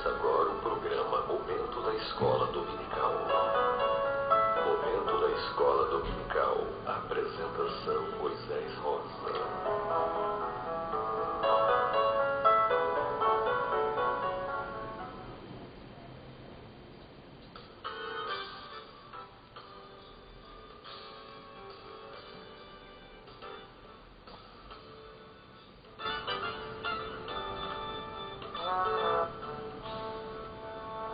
Começa agora o programa Momento da Escola Dominical. Momento da Escola Dominical. Apresentação Moisés Rosa.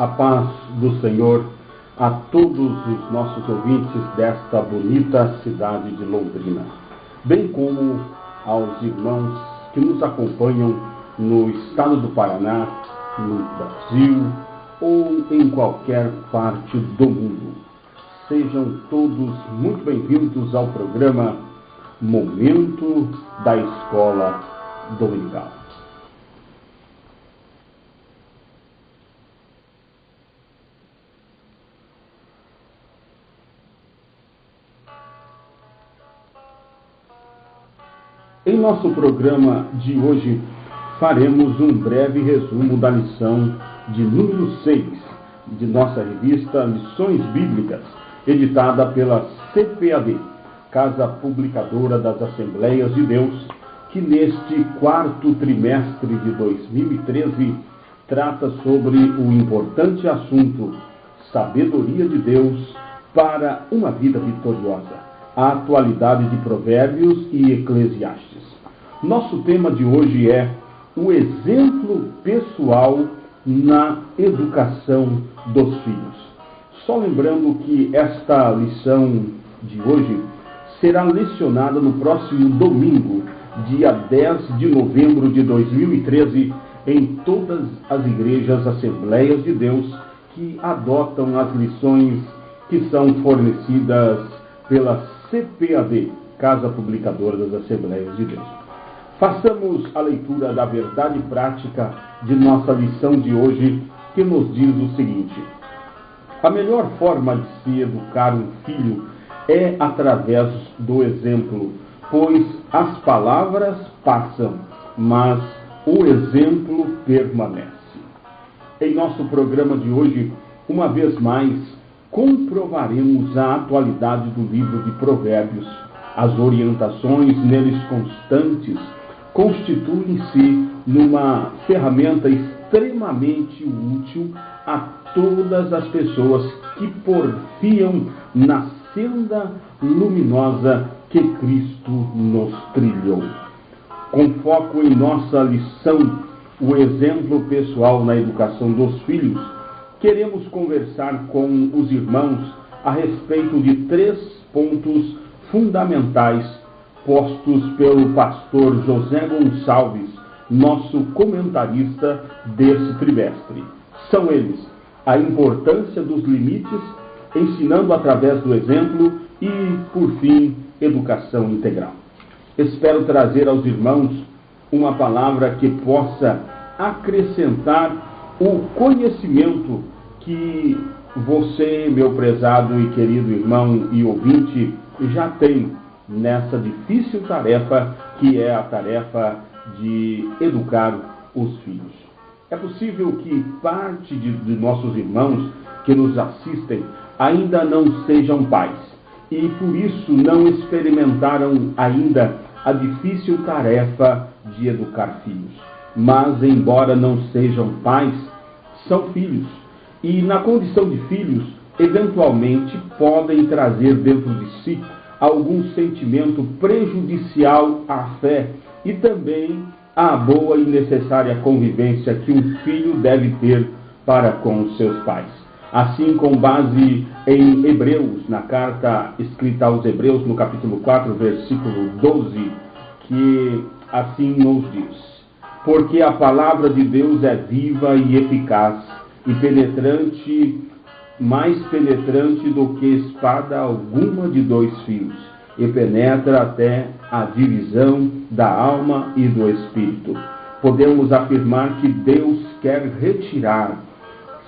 A paz do Senhor a todos os nossos ouvintes desta bonita cidade de Londrina, bem como aos irmãos que nos acompanham no estado do Paraná, no Brasil ou em qualquer parte do mundo. Sejam todos muito bem-vindos ao programa Momento da Escola Dominical. Em nosso programa de hoje, faremos um breve resumo da lição de número 6 de nossa revista Lições Bíblicas, editada pela CPAD, Casa Publicadora das Assembleias de Deus, que neste quarto trimestre de 2013 trata sobre o importante assunto Sabedoria de Deus para uma vida vitoriosa. A atualidade de Provérbios e Eclesiastes. Nosso tema de hoje é o exemplo pessoal na educação dos filhos. Só lembrando que esta lição de hoje será lecionada no próximo domingo, dia 10 de novembro de 2013, em todas as igrejas Assembleias de Deus que adotam as lições que são fornecidas pela CPAD, Casa Publicadora das Assembleias de Deus. Façamos a leitura da verdade prática de nossa lição de hoje, que nos diz o seguinte: a melhor forma de se educar um filho é através do exemplo, pois as palavras passam, mas o exemplo permanece. Em nosso programa de hoje, uma vez mais, comprovaremos a atualidade do livro de Provérbios. As orientações neles constantes constituem-se numa ferramenta extremamente útil a todas as pessoas que porfiam na senda luminosa que Cristo nos trilhou. Com foco em nossa lição, o exemplo pessoal na educação dos filhos, queremos conversar com os irmãos a respeito de 3 pontos fundamentais postos pelo pastor José Gonçalves, nosso comentarista desse trimestre. São eles: a importância dos limites, ensinando através do exemplo e, por fim, educação integral. Espero trazer aos irmãos uma palavra que possa acrescentar o conhecimento que você, meu prezado e querido irmão e ouvinte, já tem nessa difícil tarefa que é a tarefa de educar os filhos. É possível que parte de nossos irmãos que nos assistem ainda não sejam pais e por isso não experimentaram ainda a difícil tarefa de educar filhos. Mas, embora não sejam pais, são filhos. E, na condição de filhos, eventualmente podem trazer dentro de si algum sentimento prejudicial à fé e também à boa e necessária convivência que um filho deve ter para com os seus pais. Assim, com base em Hebreus, na carta escrita aos Hebreus, no capítulo 4, versículo 12, que assim nos diz: porque a palavra de Deus é viva e eficaz, e penetrante, mais penetrante do que espada alguma de 2 fios, e penetra até a divisão da alma e do espírito. Podemos afirmar que Deus quer retirar,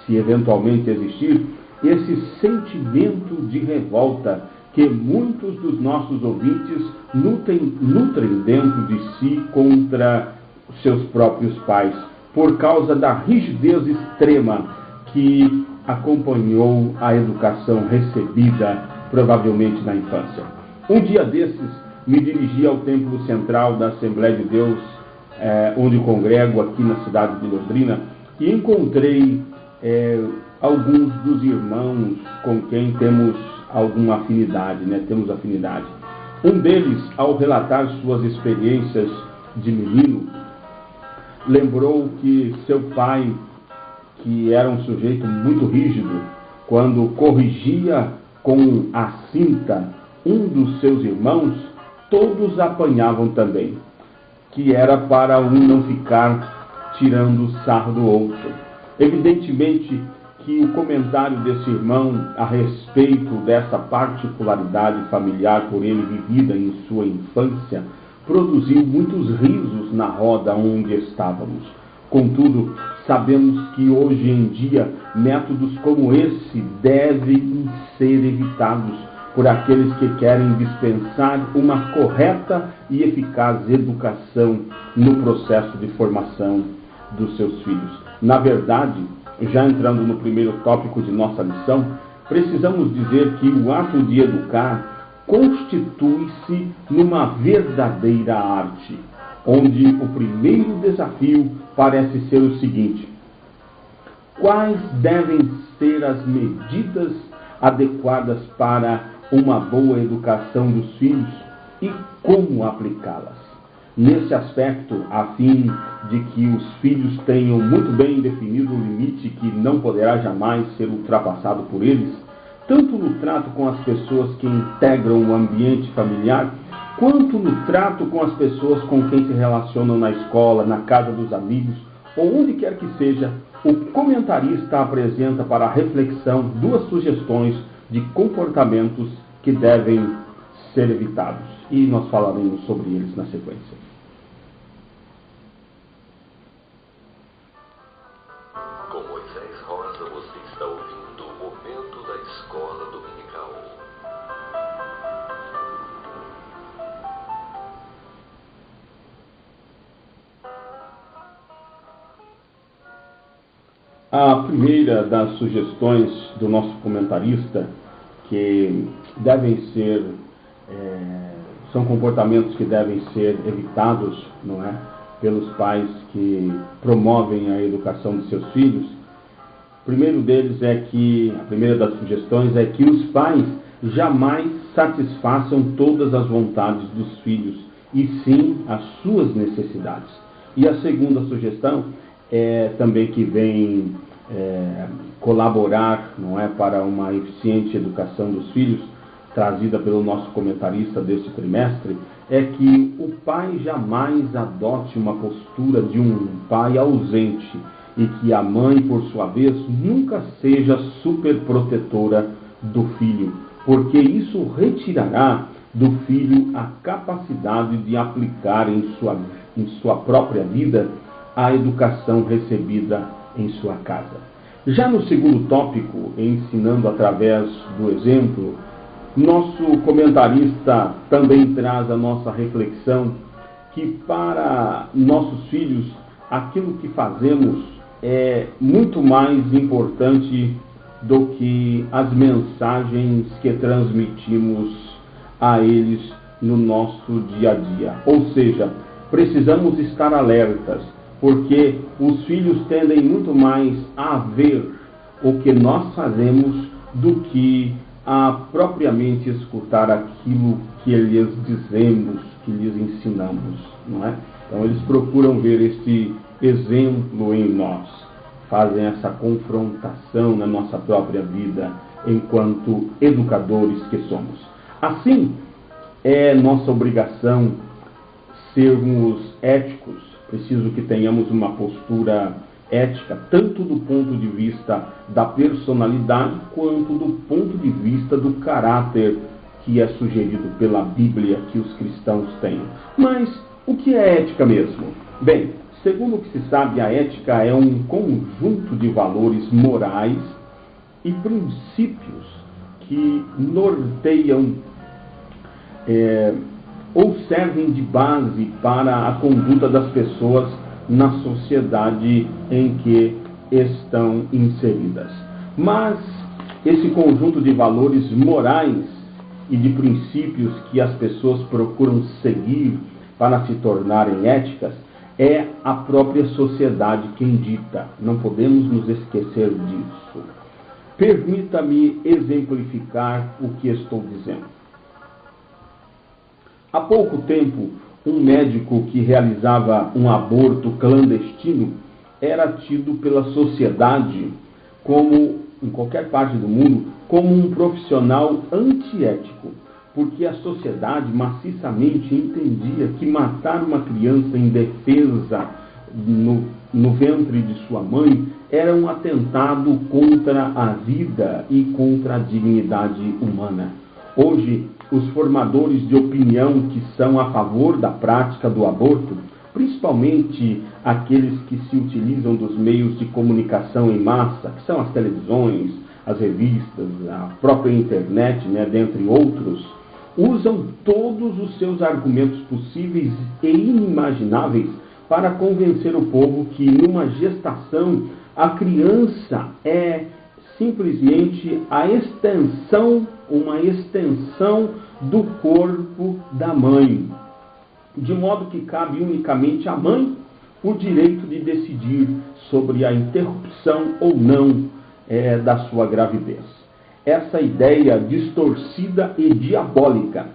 se eventualmente existir, esse sentimento de revolta que muitos dos nossos ouvintes nutrem dentro de si contra seus próprios pais, por causa da rigidez extrema que acompanhou a educação recebida, provavelmente na infância. Um dia desses, me dirigi ao templo central da Assembleia de Deus, onde congrego aqui na cidade de Londrina, e encontrei alguns dos irmãos com quem temos alguma afinidade, temos afinidade. Um deles, ao relatar suas experiências de menino, lembrou que seu pai, que era um sujeito muito rígido, quando corrigia com a cinta um dos seus irmãos, todos apanhavam também, que era para um não ficar tirando sarro do outro. Evidentemente que o comentário desse irmão a respeito dessa particularidade familiar por ele vivida em sua infância produziu muitos risos na roda onde estávamos. Contudo, sabemos que hoje em dia métodos como esse devem ser evitados por aqueles que querem dispensar uma correta e eficaz educação no processo de formação dos seus filhos. Na verdade, já entrando no primeiro tópico de nossa lição, precisamos dizer que o ato de educar constitui-se numa verdadeira arte, onde o primeiro desafio parece ser o seguinte: quais devem ser as medidas adequadas para uma boa educação dos filhos e como aplicá-las? Nesse aspecto, a fim de que os filhos tenham muito bem definido o limite que não poderá jamais ser ultrapassado por eles, tanto no trato com as pessoas que integram o ambiente familiar, quanto no trato com as pessoas com quem se relacionam na escola, na casa dos amigos, ou onde quer que seja, o comentarista apresenta para a reflexão duas sugestões de comportamentos que devem ser evitados. E nós falaremos sobre eles na sequência. Com Moisés Rosa, você está ouvindo o Momento da Escola Dominical. A primeira das sugestões do nosso comentarista, que devem ser, são comportamentos que devem ser evitados, não é, pelos pais que promovem a educação de seus filhos. O primeiro deles a primeira das sugestões é que os pais jamais satisfaçam todas as vontades dos filhos, e sim as suas necessidades. E a segunda sugestão é também que vem colaborar, não é, para uma eficiente educação dos filhos, trazida pelo nosso comentarista deste trimestre, é que o pai jamais adote uma postura de um pai ausente e que a mãe, por sua vez, nunca seja superprotetora do filho, porque isso retirará do filho a capacidade de aplicar em sua própria vida a educação recebida em sua casa. Já no segundo tópico, ensinando através do exemplo, nosso comentarista também traz a nossa reflexão que para nossos filhos aquilo que fazemos é muito mais importante do que as mensagens que transmitimos a eles no nosso dia a dia. Ou seja, precisamos estar alertas, porque os filhos tendem muito mais a ver o que nós fazemos do que a propriamente escutar aquilo que lhes dizemos, que lhes ensinamos, não é? Então eles procuram ver este exemplo em nós, fazem essa confrontação na nossa própria vida enquanto educadores que somos. Assim, é nossa obrigação sermos éticos. Preciso que tenhamos uma postura ética, tanto do ponto de vista da personalidade, quanto do ponto de vista do caráter que é sugerido pela Bíblia que os cristãos têm. Mas o que é ética mesmo? Bem, segundo o que se sabe, a ética é um conjunto de valores morais e princípios que norteiam ou servem de base para a conduta das pessoas na sociedade em que estão inseridas. Mas esse conjunto de valores morais e de princípios que as pessoas procuram seguir para se tornarem éticas, é a própria sociedade quem dita. Não podemos nos esquecer disso. Permita-me exemplificar o que estou dizendo. Há pouco tempo, um médico que realizava um aborto clandestino era tido pela sociedade, como em qualquer parte do mundo, como um profissional antiético, porque a sociedade maciçamente entendia que matar uma criança indefesa no ventre de sua mãe era um atentado contra a vida e contra a dignidade humana. Hoje, os formadores de opinião que são a favor da prática do aborto, principalmente aqueles que se utilizam dos meios de comunicação em massa, que são as televisões, as revistas, a própria internet, dentre outros, usam todos os seus argumentos possíveis e inimagináveis para convencer o povo que numa gestação a criança é simplesmente uma extensão do corpo da mãe, de modo que cabe unicamente à mãe o direito de decidir sobre a interrupção ou não da sua gravidez. Essa ideia distorcida e diabólica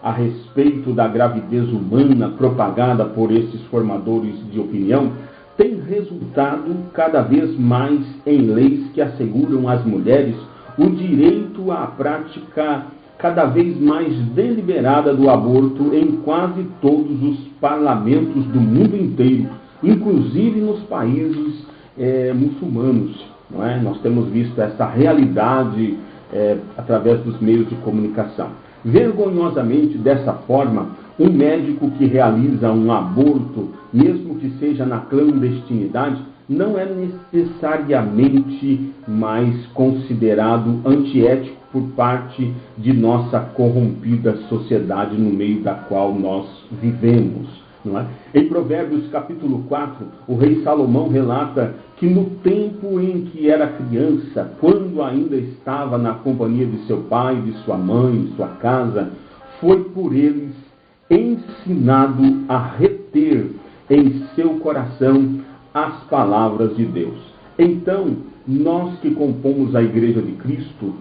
a respeito da gravidez humana propagada por esses formadores de opinião tem resultado cada vez mais em leis que asseguram às mulheres o direito à prática cada vez mais deliberada do aborto em quase todos os parlamentos do mundo inteiro, inclusive nos países muçulmanos. Não é? Nós temos visto essa realidade através dos meios de comunicação. Vergonhosamente, dessa forma, um médico que realiza um aborto, mesmo que seja na clandestinidade, não é necessariamente mais considerado antiético por parte de nossa corrompida sociedade no meio da qual nós vivemos. Não é? Em Provérbios capítulo 4, o rei Salomão relata que no tempo em que era criança, quando ainda estava na companhia de seu pai, de sua mãe, de sua casa, foi por eles ensinado a reter em seu coração as palavras de Deus. Então, nós que compomos a Igreja de Cristo,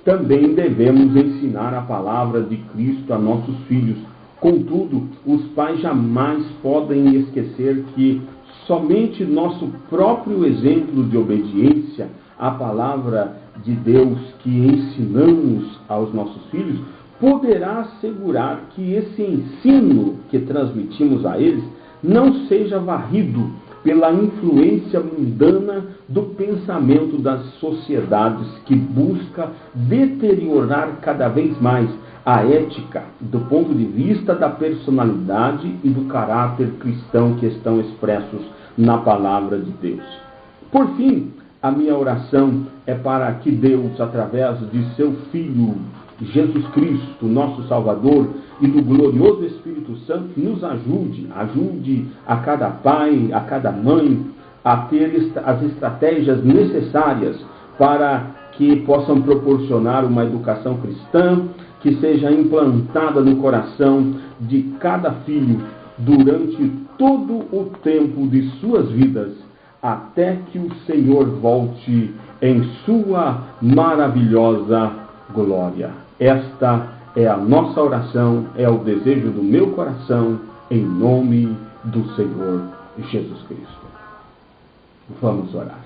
também devemos ensinar a palavra de Cristo a nossos filhos. Contudo, os pais jamais podem esquecer que somente nosso próprio exemplo de obediência à palavra de Deus que ensinamos aos nossos filhos poderá assegurar que esse ensino que transmitimos a eles não seja varrido pela influência mundana do pensamento das sociedades que busca deteriorar cada vez mais a ética do ponto de vista da personalidade e do caráter cristão que estão expressos na palavra de Deus. Por fim, a minha oração é para que Deus, através de seu Filho Jesus Cristo, nosso Salvador, e do glorioso Espírito Santo, nos ajude a cada pai, a cada mãe, a ter as estratégias necessárias para que possam proporcionar uma educação cristã que seja implantada no coração de cada filho durante todo o tempo de suas vidas, até que o Senhor volte em sua maravilhosa glória. Esta é a nossa oração, é o desejo do meu coração, em nome do Senhor Jesus Cristo. Vamos orar.